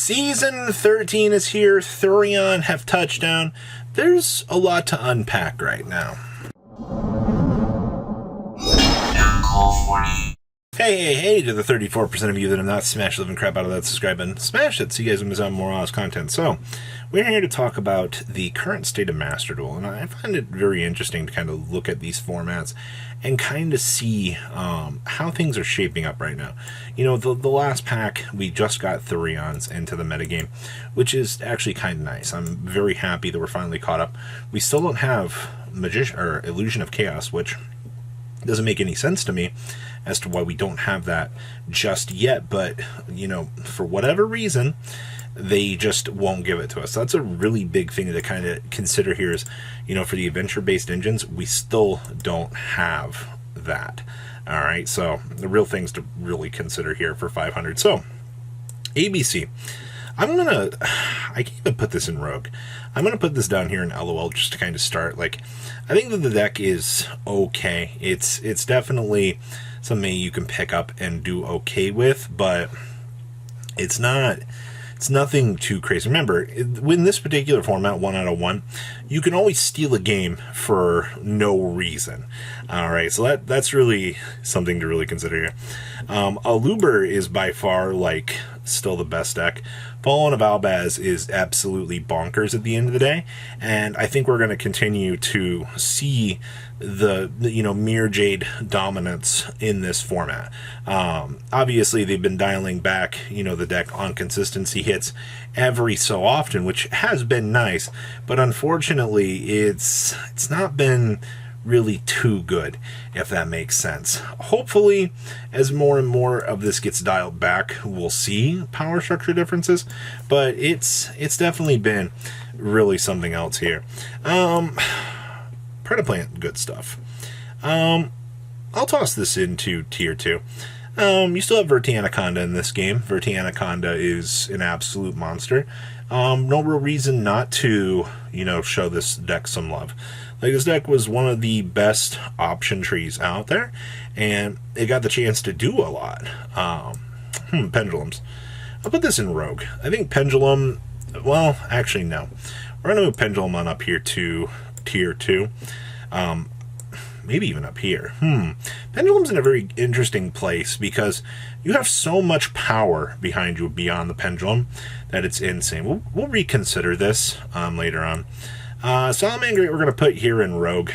Season 13 is here. Thurion have touchdown. There's a lot to unpack right now. Hey to the 34% of you that have not smashed the living crap out of that subscribe button. Smash it so you guys can miss out on more honest content. So, we're here to talk about the current state of Master Duel, and I find it very interesting to kind of look at these formats and kind of see how things are shaping up right now. You know, the last pack, we just got Thurions into the metagame, which is actually kind of nice. I'm very happy that we're finally caught up. We still don't have Magician or Illusion of Chaos, which doesn't make any sense to me as to why we don't have that just yet, but, you know, for whatever reason, they just won't give it to us. So that's a really big thing to kind of consider here is, you know, for the adventure-based engines, we still don't have that. All right, so the real things to really consider here for 500. So, ABC. I can't even put this in Rogue. I'm going to put this down here in LOL just to kind of start. Like, I think that the deck is okay. It's definitely something you can pick up and do okay with, but it's nothing too crazy. Remember, in this particular format, 1 out of 1, you can always steal a game for no reason. All right, so that's really something to really consider here. Aluber is by far, like, still the best deck. Fallen of Albaz is absolutely bonkers at the end of the day, and I think we're going to continue to see the Mirrorjade dominance in this format. Obviously, they've been dialing back, the deck on consistency hits every so often, which has been nice, but unfortunately, it's not been really too good, if that makes sense. Hopefully, as more and more of this gets dialed back, we'll see power structure differences, but it's definitely been really something else here. Predaplant, good stuff. I'll toss this into tier 2. You still have Verti Anaconda in this game. Verti Anaconda is an absolute monster. No real reason not to, show this deck some love. Like, this deck was one of the best option trees out there, and it got the chance to do a lot. Pendulums. I'll put this in Rogue. I think Pendulum, well, actually, no. We're going to move Pendulum on up here to tier 2. Maybe even up here. Pendulum's in a very interesting place because you have so much power behind you beyond the Pendulum that it's insane. We'll reconsider this later on. Salamangreat we're going to put here in Rogue.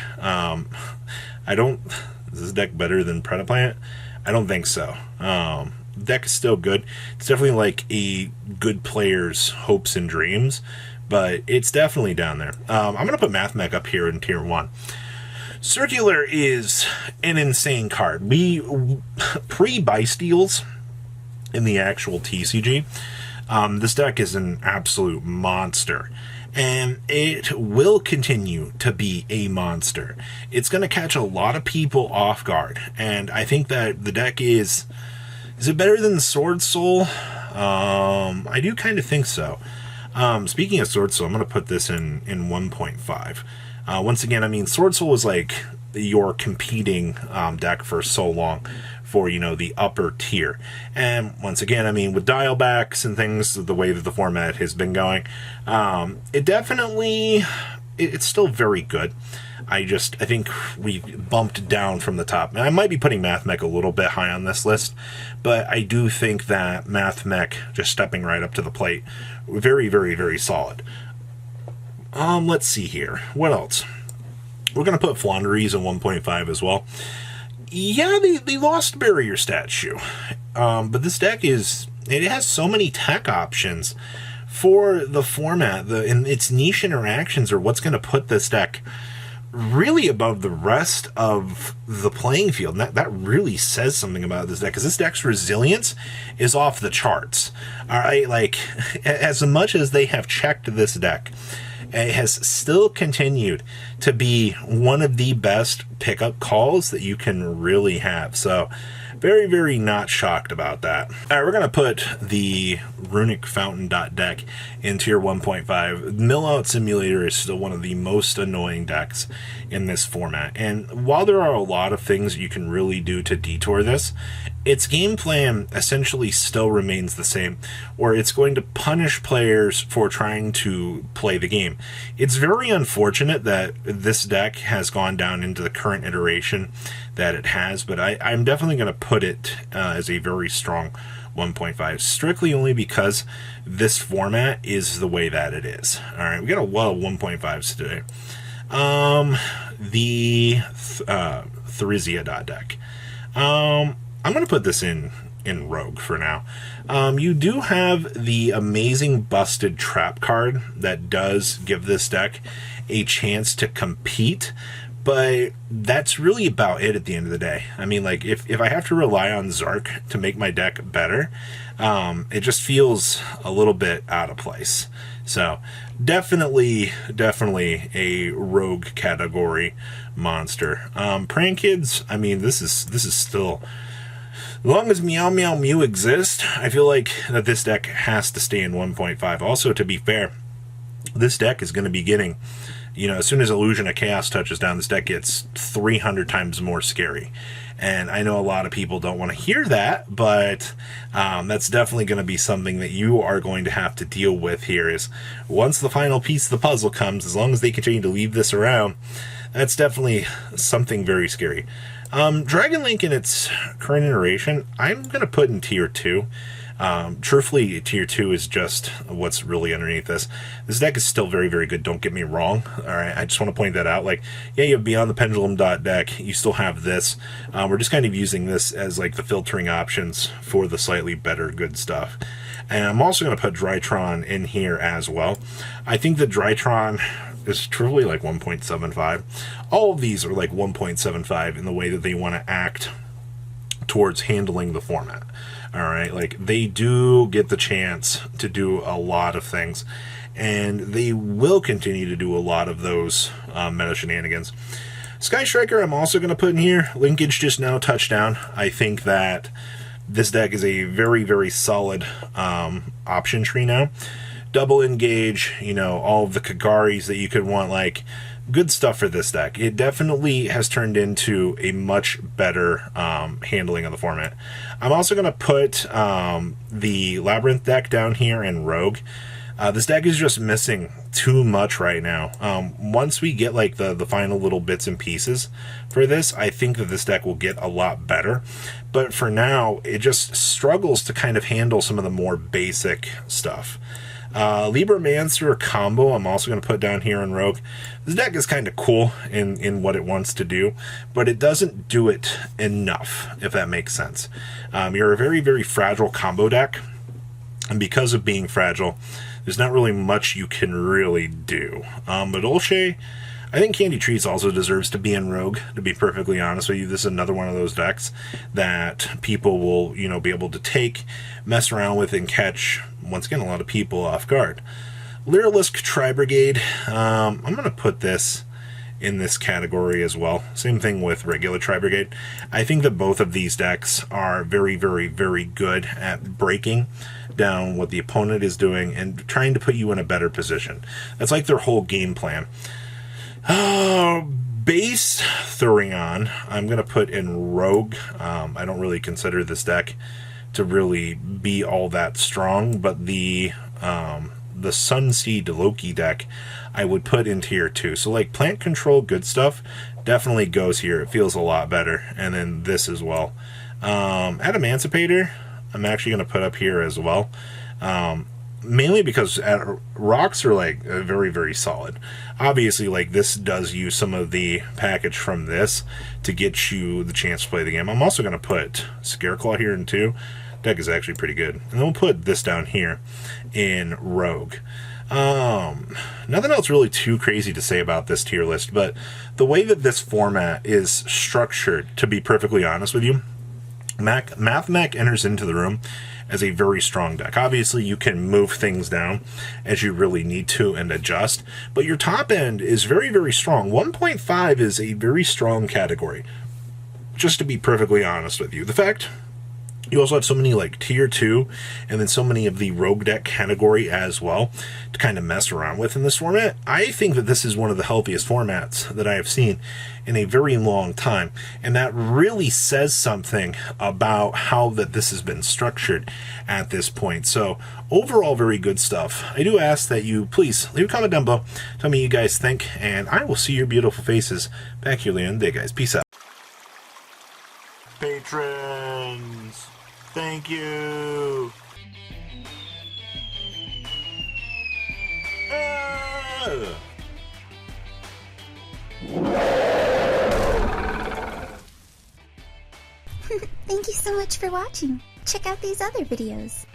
Is this deck better than Predaplant? I don't think so. Deck is still good. It's definitely like a good player's hopes and dreams, but it's definitely down there. I'm going to put Mathmech up here in tier 1. Circular is an insane card. Pre-buy steals in the actual TCG, this deck is an absolute monster. And it will continue to be a monster. It's going to catch a lot of people off guard. And I think that the deck is it better than Sword Soul? I do kind of think so. Speaking of Sword Soul, I'm going to put this in 1.5. Once again, I mean, Sword Soul was like your competing deck for so long for, the upper tier. And once again, I mean, with dial backs and things, the way that the format has been going, it's still very good. I think we bumped down from the top. And I might be putting Mathmech a little bit high on this list, but I do think that Mathmech, just stepping right up to the plate, very, very, very solid. Let's see here. What else? We're going to put Floowandereeze in 1.5 as well. Yeah, they lost Barrier Statue. But this deck it has so many tech options for the format. And its niche interactions are what's going to put this deck really above the rest of the playing field. And that really says something about this deck, because this deck's resilience is off the charts. All right, like, as much as they have checked this deck, it has still continued to be one of the best pickup calls that you can really have. So, Very, very not shocked about that. All right, we're going to put the Runick Fountain deck in tier 1.5. Mill-Out Simulator is still one of the most annoying decks in this format. And while there are a lot of things you can really do to detour this, its game plan essentially still remains the same, where it's going to punish players for trying to play the game. It's very unfortunate that this deck has gone down into the current iteration that it has, but I'm definitely going to put it as a very strong 1.5, strictly only because this format is the way that it is. All right, we got a lot of 1.5s today. The Therizia deck. I'm going to put this in Rogue for now. You do have the amazing Busted Trap card that does give this deck a chance to compete, but that's really about it at the end of the day. I mean, like, if I have to rely on Zark to make my deck better, it just feels a little bit out of place. So definitely a Rogue category monster. Prank Kids, I mean, this is still... As long as Meow Meow Mew exists, I feel like that this deck has to stay in 1.5. Also, to be fair, this deck is going to be getting, as soon as Illusion of Chaos touches down, this deck gets 300 times more scary. And I know a lot of people don't want to hear that, but that's definitely going to be something that you are going to have to deal with here, is once the final piece of the puzzle comes, as long as they continue to leave this around, that's definitely something very scary. Dragon Link in its current iteration, I'm going to put in tier 2. Truthfully, tier 2 is just what's really underneath this. This deck is still very, very good, don't get me wrong. Alright, I just want to point that out. Like, yeah, you have Beyond the Pendulum deck, you still have this. We're just kind of using this as like the filtering options for the slightly better good stuff. And I'm also going to put Drytron in here as well. I think the Drytron is truly like 1.75. All of these are like 1.75 in the way that they want to act towards handling the format. All right, like, they do get the chance to do a lot of things, and they will continue to do a lot of those meta shenanigans. Sky Striker I'm also going to put in here. Linkage just now touchdown. I think that this deck is a very, very solid option tree now. Double engage, all of the Kagaris that you could want, like, good stuff for this deck. It definitely has turned into a much better handling of the format. I'm also going to put the Labyrinth deck down here in Rogue. This deck is just missing too much right now. Once we get like the final little bits and pieces for this, I think that this deck will get a lot better. But for now, it just struggles to kind of handle some of the more basic stuff. Libromancer combo I'm also going to put down here in Rogue. This deck is kind of cool in what it wants to do, but it doesn't do it enough, if that makes sense. You're a very, very fragile combo deck, and because of being fragile, there's not really much you can really do. But Olshay, I think Candy Trees also deserves to be in Rogue, to be perfectly honest with you. This is another one of those decks that people will, be able to take, mess around with, and catch, once again, a lot of people off guard. Lyrilisk Tri-Brigade, I'm going to put this in this category as well. Same thing with regular Tri-Brigade. I think that both of these decks are very, very, very good at breaking down what the opponent is doing and trying to put you in a better position. That's like their whole game plan. Base Thurion, I'm going to put in Rogue. I don't really consider this deck to really be all that strong, but the Sunseed Loki deck I would put in tier 2. So like Plant Control, good stuff, definitely goes here. It feels a lot better. And then this as well. Adamancipator, I'm actually going to put up here as well. Mainly because rocks are like very, very solid. Obviously, like, this does use some of the package from this to get you the chance to play the game. I'm also going to put Scareclaw here in 2. Deck is actually pretty good. And then we'll put this down here in Rogue. Nothing else really too crazy to say about this tier list, but the way that this format is structured, to be perfectly honest with you, Mathmech enters into the room as a very strong deck. Obviously, you can move things down as you really need to and adjust, but your top end is very, very strong. 1.5 is a very strong category. just to be perfectly honest with you. The fact you also have so many like tier 2 and then so many of the rogue deck category as well to kind of mess around with in this format. I think that this is one of the healthiest formats that I have seen in a very long time, and that really says something about how that this has been structured at this point. So overall, very good stuff. I do ask that you please leave a comment down below, tell me what you guys think, and I will see your beautiful faces back here later in the day, guys. Peace out. Patrons, thank you. Thank you so much for watching. Check out these other videos.